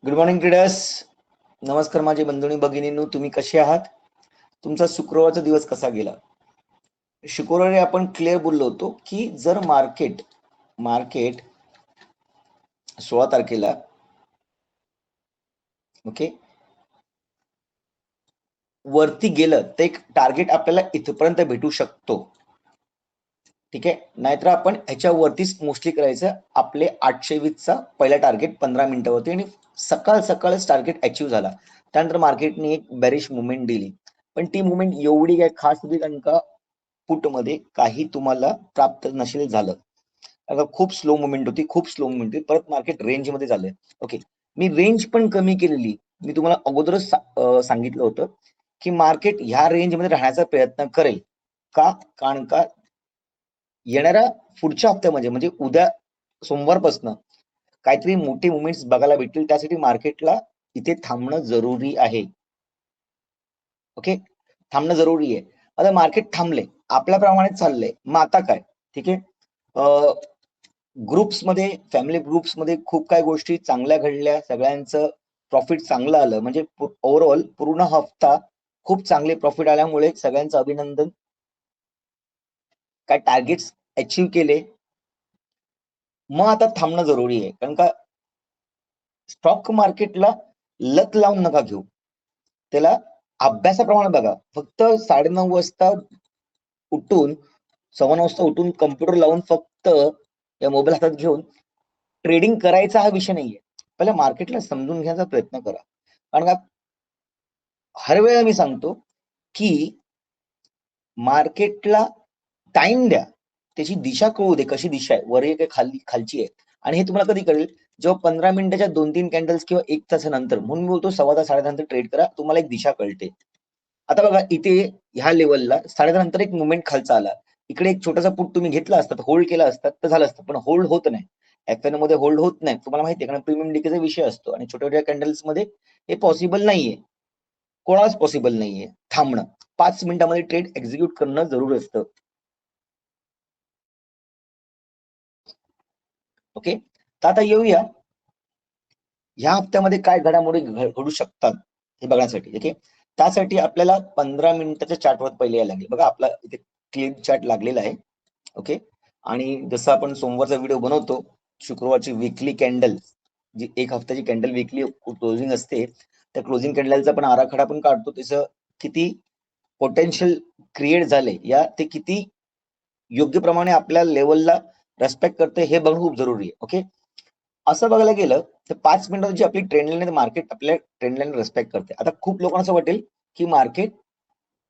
Good morning traders. नमस्कार माझे बंधुनी भगिनींनो, तुम्ही कसे आहात? तुमचा शुक्रवारचा दिवस कसा गेला? शुक्रवारी आपण क्लिअर बोललो होतो की जर मार्केट 16 तारखेला ओके वरती गेलं तर एक टार्गेट आपल्याला इथपर्यंत भेटू शकतो. ठीक आहे, नाहीतर आपण ह्याच्यावरतीच मोस्टली करायचं. आपले 820चा पहिला टार्गेट 15 मिनिटावरती आणि सकाळच टार्गेट अचीव्ह झाला. त्यानंतर मार्केटने एक बॅरिश मुवमेंट दिली, पण ती मुवमेंट एवढी काय खास होती कारण का पुट मध्ये काही तुम्हाला प्राप्त नसेल झालं. खूप स्लो मुवमेंट होती, परत मार्केट रेंज मध्ये झालंय. ओके, मी रेंज पण कमी केलेली. मी तुम्हाला अगोदरच सांगितलं होतं की मार्केट ह्या रेंज मध्ये राहण्याचा प्रयत्न करेल. का? कारण का येणाऱ्या पुढच्या हप्त्यामध्ये म्हणजे उद्या सोमवारपासून काहीतरी मोठी मुवमेंट्स बघायला भेटतील. त्यासाठी मार्केटला इथे थांबणं जरुरी आहे. ओके, थांबणं जरुरी आहे. आता मार्केट थांबले, आपल्याप्रमाणे चाललंय, मग आता काय? ठीक आहे, ग्रुप्समध्ये, फॅमिली ग्रुप्समध्ये खूप काही गोष्टी चांगल्या घडल्या, सगळ्यांचं प्रॉफिट चांगलं आलं. म्हणजे ओव्हरऑल पूर्ण हप्ता खूप चांगले प्रॉफिट आल्यामुळे सगळ्यांचं अभिनंदन. काय टार्गेट्स अचीव्ह केले. मग आता थांबणं जरुरी आहे, कारण का स्टॉक मार्केटला लत लावून नका घेऊ, त्याला अभ्यासाप्रमाणे बघा. फक्त 9:30 वाजता उठून 9:15 वाजता उठून कम्प्युटर लावून फक्त या मोबाईल हातात घेऊन ट्रेडिंग करायचा हा विषय नाहीये. पहिला मार्केटला समजून घ्यायचा प्रयत्न करा. कारण का हर वेळा मी सांगतो की मार्केटला टाइम द्या, त्याची दिशा कळू दे, कशी दिशा आहे, वर आहे का खालची आहे. आणि हे तुम्हाला कधी कळेल जेव्हा 15 मिनिटाच्या 2-3 कॅन्डल्स किंवा 1 तासानंतर, म्हणून बोलतो 6:15 10:30 नंतर ट्रेड करा, तुम्हाला एक दिशा कळते. आता बघा इथे ह्या लेवलला 10:30 नंतर एक मुवमेंट खालचा आला, इकडे एक छोटासा पुट तुम्ही घेतला असतात, होल्ड केला असतात तर झालं असतं, पण होल्ड होत नाही. एफएन मध्ये होल्ड होत नाही, तुम्हाला माहिती आहे, कारण प्रीमियम डिकेचा विषय असतो आणि छोट्या छोट्या कॅन्डल्स मध्ये हे पॉसिबल नाहीये. कोणालाच पॉसिबल नाहीये थांबणं. 5 मिनिटांमध्ये ट्रेड एक्झिक्यूट करणं जरूर असतं. ओके, तर आता येऊया ह्या हप्त्यामध्ये काय घडामोडी घडू शकतात हे बघण्यासाठी. ओके, त्यासाठी आपल्याला 15 मिनिटाच्या चार्टवर पहिले यायला लागेल. बघा आपला इथे क्लिअर चार्ट लागलेला आहे. ओके, आणि जसं आपण सोमवारचा व्हिडिओ बनवतो, शुक्रवारची वीकली कॅन्डल, जी एक हफ्त्याची कॅन्डल वीकली क्लोजिंग असते, त्या क्लोजिंग कॅन्डलचा पण आराखडा पण काढतो. त्याचं किती पोटेन्शियल क्रिएट झाले, या ते किती योग्य प्रमाणे आपल्या लेवलला रेस्पेक्ट करते हे बघणं खूप जरुरी आहे. ओके, असं बघायला गेलं तर 5 मिनिटाची आपली ट्रेंड लाईन, मार्केट आपल्या ट्रेंड लाईन रिस्पेक्ट करते. आता खूप लोकांना असं वाटेल की मार्केट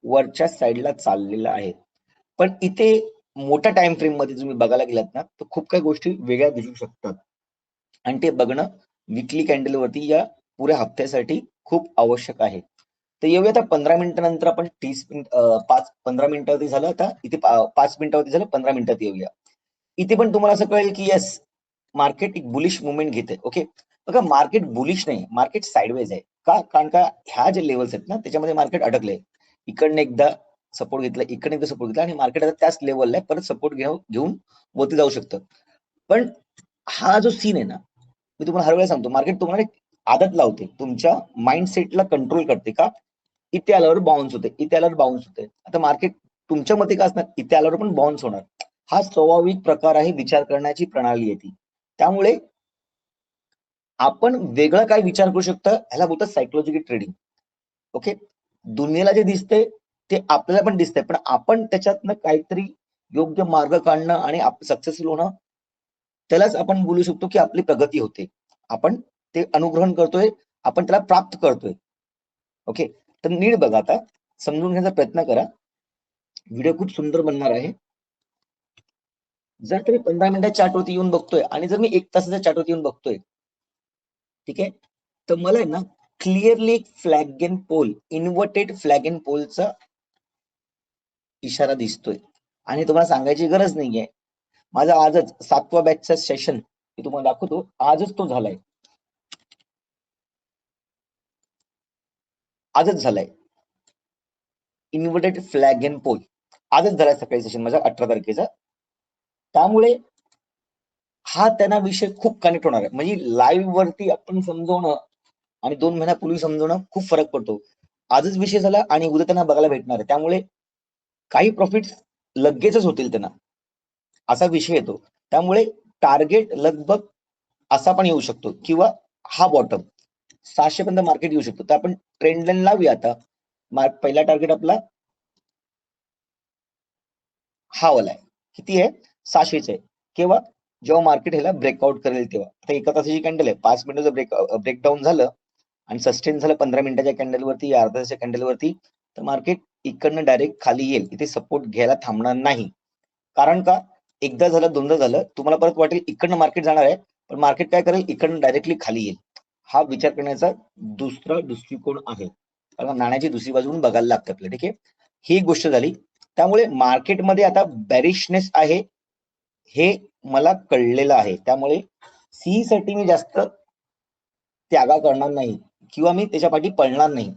वरच्या साईडला चाललेलं आहे, पण इथे मोठ्या टाइम फ्रेम मध्ये तुम्ही बघायला गेलात ना, तर खूप काही गोष्टी वेगळ्या दिसू शकतात आणि ते बघणं वीकली कॅन्डल वरती या पुऱ्या हप्त्यासाठी खूप आवश्यक आहे. तर येऊया आता 15 मिनिटानंतर आपण 15 मिनिटावरती झालं, आता इथे 5 मिनिटावरती झालं, 15 मिनिटात येऊया. इथे पण तुम्हाला असं कळेल की यस, मार्केट एक बुलिश मुवमेंट घेते. ओके, बघा मार्केट बुलिश नाही, मार्केट साइडवेज आहे. का? कारण का ह्या जे लेवल्स आहेत ना, त्याच्यामध्ये मार्केट अडकलंय. इकडनं एकदा सपोर्ट घेतला, इकडे एकदा सपोर्ट घेतला आणि मार्केट आता त्याच लेवलला आहे, परत सपोर्ट घेऊन वरती जाऊ शकतं. पण हा जो सीन आहे ना, मी तुम्हाला हर वेळेला सांगतो, मार्केट तुम्हाला एक आदत लावते, तुमच्या माइंडसेटला कंट्रोल करते. का? इथे आल्यावर बाउन्स होते, इथे आल्यावर बाउन्स होते. आता मार्केट तुमच्या मते का असणार, इथे आल्यावर पण बाउन्स होणार. हा स्वाभाविक प्रकार आहे, विचार करण्याची प्रणाली आहे ती. त्यामुळे आपण वेगळं काय विचार करू शकतो, ह्याला बोलतात सायकोलॉजिकल ट्रेडिंग. ओके, दुनियेला जे दिसते ते आपल्याला पण दिसतंय, पण आपण त्याच्यातनं काहीतरी योग्य मार्ग काढणं आणि सक्सेसफुल होणं, त्यालाच आपण बोलू शकतो की आपली प्रगती होते. आपण ते अनुग्रहण करतोय, आपण त्याला प्राप्त करतोय. ओके, तर नीट बघा, आता समजून घेण्याचा प्रयत्न करा. व्हिडिओ खूप सुंदर बनणार आहे. जर तुम्ही 15 मिनिटाच्या चार्टवरती येऊन बघतोय आणि जर मी 1 तासाच्या चार्टवरती येऊन बघतोय, ठीक आहे, तर मला आहे ना clearly flag and pole, inverted flag and पोलचा इशारा दिसतोय. आणि तुम्हाला सांगायची गरज नाहीये, माझा आजच 7व्या बॅचचा सेशन मी तुम्हाला दाखवतो, आजच तो झालाय, आजच झालाय. इन्व्हर्टेड फ्लॅग एंड पोल आजच झालाय, सकाळी सेशन माझा 18 तारखेचा. त्यामुळे हा त्यांना विषय खूप कनेक्ट होणार आहे. म्हणजे लाईव्ह वरती आपण समजवणं आणि 2 महिन्यापूर्वी समजवणं खूप फरक पडतो. आजच विषय झाला आणि उद्या त्यांना बघायला भेटणार आहे. त्यामुळे काही प्रॉफिट लगेचच होतील त्यांना, असा विषय येतो. त्यामुळे टार्गेट लगभग असा पण येऊ शकतो किंवा हा बॉटम 600 पर्यंत मार्केट येऊ शकतो. तर आपण ट्रेंड लाईन लावूया आता. पहिला टार्गेट आपला हा वाला आहे. किती आहे? 600च आहे. केव्हा? जेव्हा मार्केट ह्याला ब्रेकआउट करेल तेव्हा. आता एका तासाची कॅन्डल आहे. 5 मिनिटाचं ब्रेकडाऊन झालं आणि सस्टेन झालं 15 मिनिटाच्या कॅन्डलवरती, अर्ध्या तासाच्या कॅन्डलवरती, तर मार्केट इकडनं डायरेक्ट खाली येईल. इथे सपोर्ट घ्यायला थांबणार नाही. कारण का? एकदा झालं, दोनदा झालं, तुम्हाला परत वाटेल इकडनं मार्केट जाणार आहे, पण मार्केट काय करेल? इकडनं डायरेक्टली खाली येईल. हा विचार करण्याचा दुसरा दृष्टिकोन आहे. कारण नाण्याची दुसरी बाजून बघायला लागतं आपल्याला. ठीक आहे, ही गोष्ट झाली. त्यामुळे मार्केटमध्ये आता बॅरिशनेस आहे हे मला कळलेलं आहे. त्यामुळे सी साठी मी जास्त त्यागा करणार नाही किंवा मी त्याच्या पाठी पळणार नाही.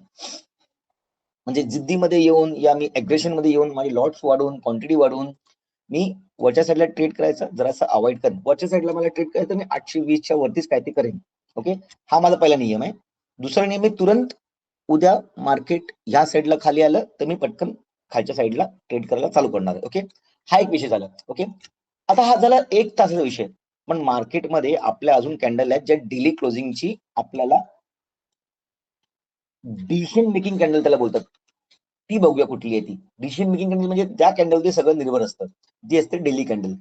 म्हणजे जिद्दीमध्ये येऊन या मी अग्रेशन मध्ये येऊन माझे लॉट्स वाढवून, क्वांटिटी वाढवून मी वरच्या साईडला ट्रेड करायचा जरासा अवॉइड करेन. वरच्या साईडला मला ट्रेड करायचं, मी 820च्या वरतीच काय ते करेन. ओके, हा माझा पहिला नियम आहे. दुसरा नियम आहे, तुरंत उद्या मार्केट ह्या साईडला खाली आलं तर मी पटकन खालच्या साईडला ट्रेड करायला चालू करणार आहे. ओके, हा एक विषय झाला. ओके, आता हा झाला 1 तासाचा विषय. पण मार्केटमध्ये आपल्या अजून कॅन्डल आहेत ज्या डेली क्लोजिंगची आपल्याला डिसिजन मेकिंग कॅन्डल त्याला बोलतात. ती बघूया कुठली आहे ती. डिसिजन मेकिंग कॅन्डल म्हणजे त्या कॅन्डलवरती सगळं निर्भर असतं. ती असते डेली कॅन्डल.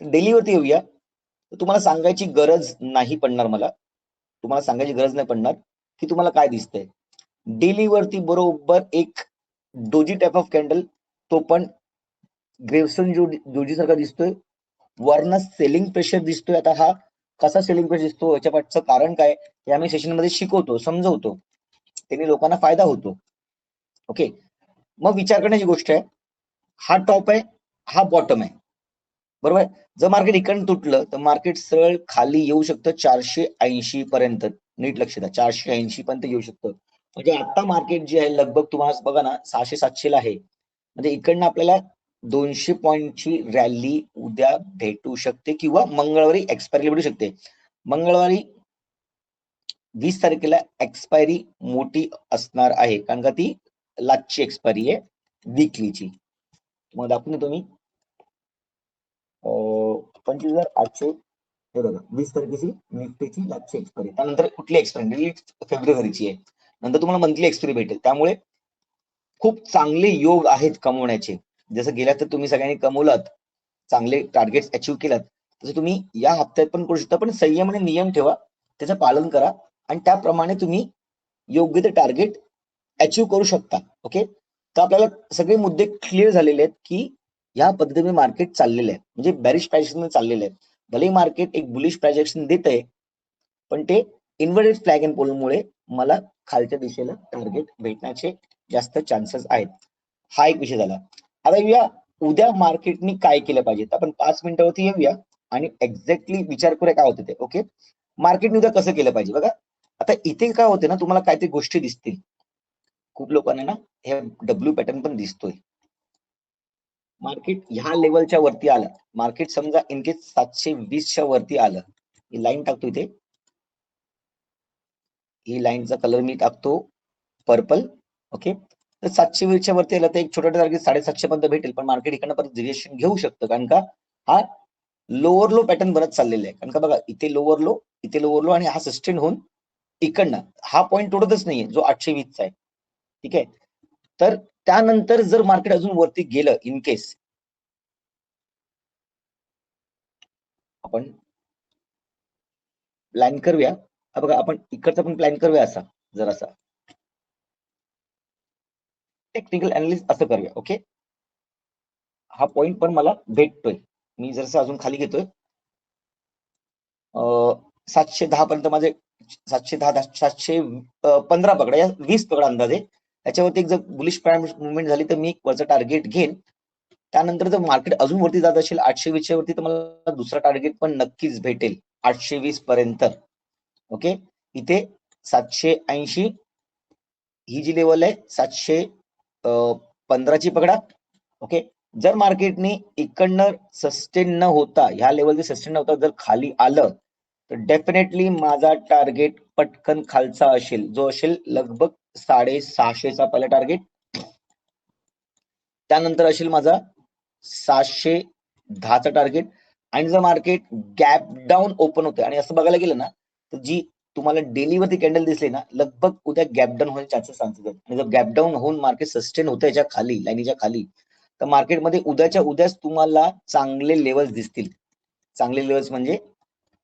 डेलीवरती येऊया. तुम्हाला सांगायची गरज नाही पडणार मला. तुम्हाला सांगायची गरज नाही पडणार की तुम्हाला काय दिसतंय. डेलीवरती बरोबर एक डोजी टाइप ऑफ कॅन्डल, तो पण ग्रेव्हसन डोजी सारखा दिसतोय. वरनं सेलिंग प्रेशर दिसतोय. आता हा कसा सेलिंग प्रेशर दिसतो, याच्या पाठचं कारण काय हे आम्ही सेशन मध्ये शिकवतो, समजवतो. त्याने लोकांना फायदा होतो. ओके, मग विचार करण्याची गोष्ट आहे, हा टॉप आहे, हा बॉटम आहे, बरोबर आहे. जर मार्केट इकडून तुटलं तर मार्केट सरळ खाली येऊ शकतं 480 पर्यंत. नीट लक्ष द्या, 480 पर्यंत येऊ शकतं. म्हणजे आता मार्केट जे आहे लगभग तुम्हाला बघा ना 600-700 ला आहे. म्हणजे इकडनं आपल्याला 200 पॉईंटची रॅली उद्या भेटू शकते किंवा मंगळवारी एक्सपायरी भेटू शकते. मंगळवारी 20 तारखेला एक्सपायरी मोठी असणार आहे, कारण का ती लाचची एक्सपायरी आहे, विकलीची. मग दाखवून देतो मी. 25,800 हे बघा, 20 तारखेची निफ्टीची लाचची एक्सपायरी. त्यानंतर कुठली एक्सपायरी? फेब्रुवारीची आहे. नंतर तुम्हाला मंथली एक्सपायरी भेटेल. त्यामुळे खूप चांगले योग आहेत कमवण्याचे. जसं गेल्या तर तुम्ही सगळ्यांनी कमवलात, चांगले टार्गेट अचीव्ह केलात, तसं तुम्ही या हप्त्यात पण करू शकता. पण संयम आणि नियम ठेवा, त्याचं पालन करा आणि त्याप्रमाणे तुम्ही योग्य ते टार्गेट अचीव्ह करू शकता. ओके, तर आपल्याला सगळे मुद्दे क्लिअर झालेले आहेत की या पद्धतीने मार्केट चाललेलं आहे, म्हणजे बॅरिश प्राइजेक्शन चाललेलं आहे. भले मार्केट एक बुलिश प्राइजेक्शन देत आहे, पण ते इन्व्हर्टेड फ्लॅग अँड पोलमुळे मला खालच्या दिशेला टार्गेट भेटण्याचे जास्त चान्सेस आहेत. हा एक विषय झाला. आता येऊया उद्या मार्केटनी काय केलं पाहिजे. आपण 5 मिनिटावरती येऊया आणि एक्झॅक्टली विचार करूया काय होतं ते. ओके, मार्केटने उद्या कसं केलं पाहिजे. बघा, आता इथे काय होते ना, तुम्हाला काहीतरी गोष्टी दिसतील. खूप लोकांना ना हे डब्ल्यू पॅटर्न पण दिसतोय. मार्केट ह्या लेवलच्या वरती आलं, मार्केट समजा इनकेस 720च्या वरती आलं, ही लाईन टाकतो इथे, ही लाईनचा कलर मी टाकतो पर्पल. ओके, तर 720च्या वरती आलं तर एक छोटा टार्गेट 750 पर्यंत भेटेल. पण मार्केट इकडनं परत रिएक्शन घेऊ शकतं, कारण का हा लोअर लो पॅटर्न बरंच चाललेलं आहे. कारण का बघा, इथे लोअर लो, इथे लोअर लो आणि हा सस्टेन होऊन इकडनं हा पॉईंट तोडतच नाहीये जो 820चा आहे. ठीक आहे, तर त्यानंतर जर मार्केट अजून वरती गेलं इनकेस, आपण प्लॅन करूया. बघा, आपण इकडचा पण प्लॅन करूया असा जरासा टेक्निकल अनालिसिस असं करूया. ओके, हा पॉइंट पण मला भेटतोय. मी जरासा अजून खाली घेतोय 710 पर्यंत माझे 710 715 पकडा या 20 पकडा अंदाजे. त्याच्यावरती एक जर बुलिश मुवमेंट झाली तर मी एक वरचं टार्गेट घेईन. त्यानंतर जर मार्केट अजून वरती जात असेल 820च्या वरती तर मला दुसरा टार्गेट पण नक्कीच भेटेल 820 पर्यंत. ओके, इथे 780 ही जी लेवल आहे 715ची पकडा. ओके, जर मार्केटने इकडनं सस्टेन न होता ह्या लेवलचे सस्टेन न होता जर खाली आलं तर डेफिनेटली माझा टार्गेट पटकन खालचा असेल, जो असेल लगभग 650चा पहिला टार्गेट. त्यानंतर असेल माझा 710चा टार्गेट. आणि जर मार्केट गॅप डाऊन ओपन होते आणि असं बघायला गेलं ना, तर जी तुम्हाला डेली वरती कॅन्डल दिसली ना, लगभग उद्या गॅप डाऊन होण्याचे चान्सेस आहेत. आणि जर गॅप डाऊन होऊन मार्केट सस्टेन होतं याच्या खाली, लाईनीच्या खाली, तर मार्केटमध्ये उद्याच्या उद्याच तुम्हाला चांगले लेवल्स दिसतील. चांगले लेवल्स म्हणजे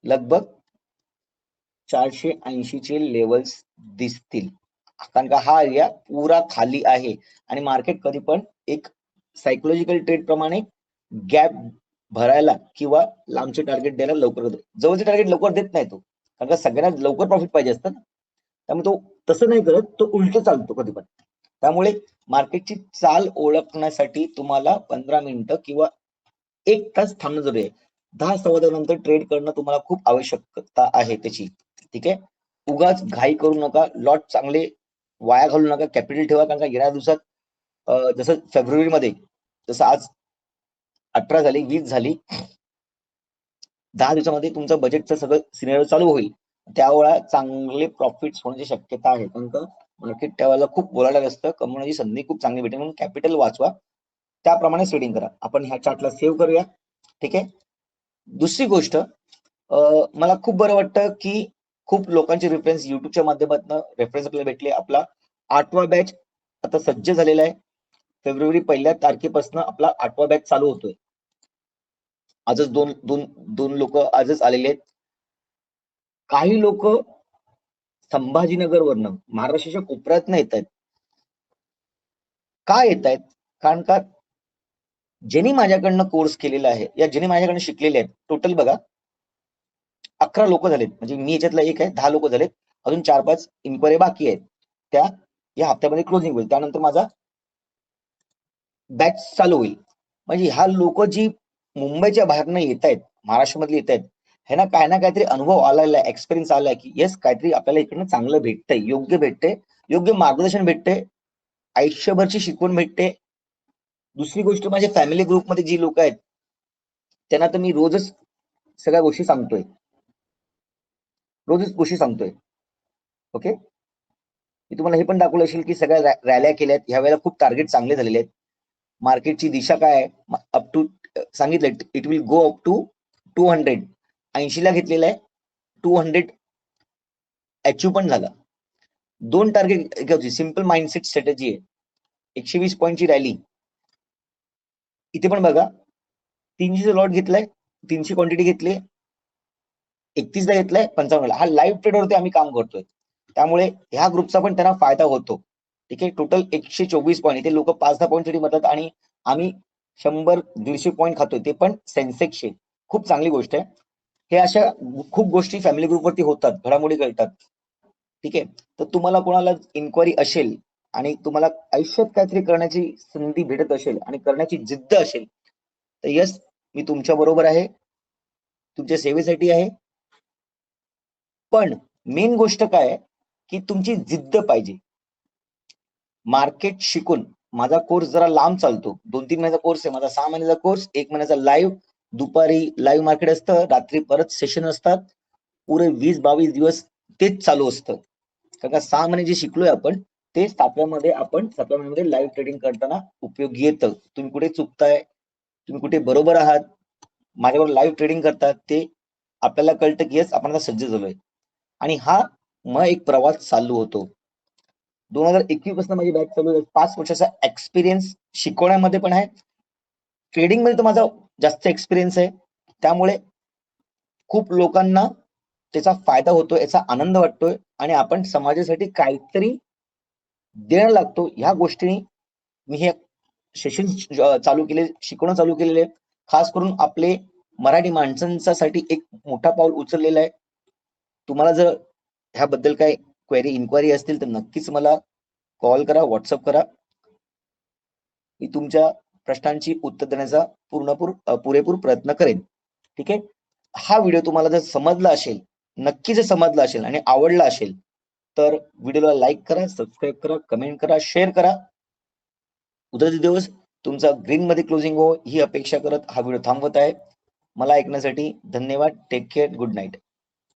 लगभग 480चे लेवल्स दिसतील. कारण का हा एरिया पुरा खाली आहे आणि मार्केट कधी पण एक सायकोलॉजिकल ट्रेड प्रमाणे गॅप भरायला किंवा लांबचे टार्गेट द्यायला लवकर होतो. जवळचे टार्गेट लवकर देत नाही तो, कारण का सगळ्यांना लवकर प्रॉफिट पाहिजे असतं ना. त्यामुळे तो तसं नाही करत, तो उलट चालतो कधी पण. त्यामुळे मार्केटची चाल ओळखण्यासाठी तुम्हाला 15 मिनिटं किंवा 1 तास थांबणं जरुरी आहे. 10-10:15 नंतर ट्रेड करणं तुम्हाला खूप आवश्यकता आहे त्याची. ठीक आहे. उगाच घाई करू नका, लॉट चांगले वाया घालू नका, कॅपिटल ठेवा. कारण का येणाऱ्या दिवसात जसं फेब्रुवारीमध्ये, जसं आज 18 झाली, 20 झाली, 10 दिवसामध्ये तुमचं बजेटचं सगळं सिनेरिओ चालू होईल. त्यावेळा चांगले प्रॉफिट्स होण्याची शक्यता आहे. कारण का मार्केट त्यावेळेला खूप वोलाटाईल असतं, कमवण्याची संधी खूप चांगली भेटेल. म्हणून कॅपिटल वाचवा, त्याप्रमाणे ट्रेडिंग करा. आपण ह्या चार्टला सेव्ह करूया. ठीक आहे. दुसरी गोष्ट, मला खूप बरं वाटतं की खूप लोकांचे रेफरन्स युट्यूबच्या माध्यमातून रेफरन्स आपल्याला भेटले. आपला 8वा बॅच आता सज्ज झालेला आहे. फेब्रुवारी 1 तारखेपासून आपला 8वा बॅच चालू होतोय. आजच दोन लोक आजच आलेले आहेत. काही लोक संभाजीनगरवरनं, महाराष्ट्राच्या कोपऱ्यातनं येत आहेत. का येत आहेत? कारण का ज्यांनी माझ्याकडनं कोर्स केलेला आहे या ज्यांनी माझ्याकडनं शिकलेले आहेत, टोटल बघा 11 लोक झालेत. म्हणजे मी याच्यातला एक आहे, 10 लोक झालेत. अजून 4-5 इन्क्वायरी बाकी आहेत. त्या या हप्त्यामध्ये क्लोजिंग होईल. त्यानंतर माझा बॅच चालू होईल. म्हणजे ह्या लोक जी मुंबईच्या बाहेरनं येत आहेत, महाराष्ट्रामधले येत आहेत, ह्यांना काय ना काहीतरी अनुभव आलेला आहे, एक्सपिरियन्स आलाय की येस काहीतरी आपल्याला इकडनं चांगलं भेटतंय, योग्य भेटतंय, योग्य मार्गदर्शन भेटते, आयुष्यभरची शिकवण भेटते. दुसरी गोष्ट, माझ्या फॅमिली ग्रुपमध्ये जी लोक आहेत त्यांना तर मी रोजच सगळ्या गोष्टी सांगतोय. ओके. मी तुम्हाला हे पण दाखवलं असेल की सगळ्या रॅल्या केल्यात, ह्या वेळेला खूप टार्गेट चांगले झालेले आहेत. मार्केटची दिशा काय आहे, अप टू सांगितलंय, it will go up to 200. 80ला घेतलेला आहे, 200 अचीव्ह पण झाला. 2 टार्गेट होती. सिम्पल माइंडसेट स्ट्रॅटेजी आहे. 120 पॉईंटची रॅली. इथे पण बघा 300 लॉट घेतलाय, 300 क्वांटिटी घेतली, 31ला घेतलाय, 55ला. हा लाईव्ह ट्रेडवरती आम्ही काम करतोय. त्यामुळे ह्या ग्रुपचा पण त्यांना फायदा होतो. ठीक आहे. Total 124 point. इथे लोक 5-10 पॉईंट साठी म्हणतात आणि आम्ही 100-150 पॉईंट खातोय, ते पण सेन्सेक्सचे. खूप चांगली गोष्ट आहे. हे अशा खूप गोष्टी फॅमिली ग्रुपवरती होतात, घडामोडी घडतात. ठीक आहे. तर तुम्हाला कोणाला इन्क्वायरी असेल आणि तुम्हाला आयुष्यात काहीतरी करण्याची संधी भेटत असेल आणि करण्याची जिद्द असेल, तर यस, मी तुमच्या बरोबर आहे, तुमच्या सेवेसाठी आहे. पण मेन गोष्ट काय आहे की तुमची जिद्द पाहिजे. मार्केट शिकून माझा कोर्स जरा लांब चालतो. 2-3 महिन्याचा कोर्स आहे माझा, 6 महिन्याचा कोर्स, 1 महिन्याचा लाईव्ह. दुपारी लाईव्ह मार्केट असतं, रात्री परत सेशन असतात. पुरे 20-22 दिवस तेच चालू असतं. कारण का 6 महिने जे शिकलोय आपण, ते 7व्या महिन्यामध्ये लाईव्ह ट्रेडिंग करताना उपयोगी येतं. तुम्ही कुठे चुकताय, तुम्ही कुठे बरोबर आहात, माझ्यावर लाईव्ह ट्रेडिंग करतात, ते आपल्याला कळतं की येस, आपण आता सज्ज झालोय. आणि हा मग एक प्रवास चालू होतो. 2021 पासून माझी बॅच चालू आहे. 5 वर्षाचा एक्सपिरियन्स शिकवण्यामध्ये पण आहे, ट्रेडिंग मध्ये तर माझा जास्त एक्सपिरियन्स आहे. त्यामुळे खूप लोकांना त्याचा फायदा होतोय, याचा आनंद वाटतोय आणि आपण समाजासाठी काहीतरी देणं लागतो. ह्या गोष्टींनी मी हे सेशन चालू केले, शिकवणं चालू केलेले आहे. खास करून आपले मराठी माणसांसाठी एक मोठा पाऊल उचललेलं आहे. तुम्हाला जर ह्याबद्दल काय इन्क्वायरी असतील तर नक्कीच मला कॉल करा, व्हॉट्सअप करा. मी तुमच्या प्रश्नांची उत्तर देण्याचा पुरेपूर प्रयत्न करेन. ठीक आहे. हा व्हिडिओ तुम्हाला जर समजला असेल, नक्की जर समजला असेल आणि आवडला असेल, तर व्हिडिओला लाईक करा, सबस्क्राईब करा, कमेंट करा, शेअर करा. उद्याचा दिवस तुमचा ग्रीन मध्ये क्लोजिंग हो ही अपेक्षा करत हा व्हिडिओ थांबवत आहे. मला ऐकण्यासाठी धन्यवाद. Take care. Good night.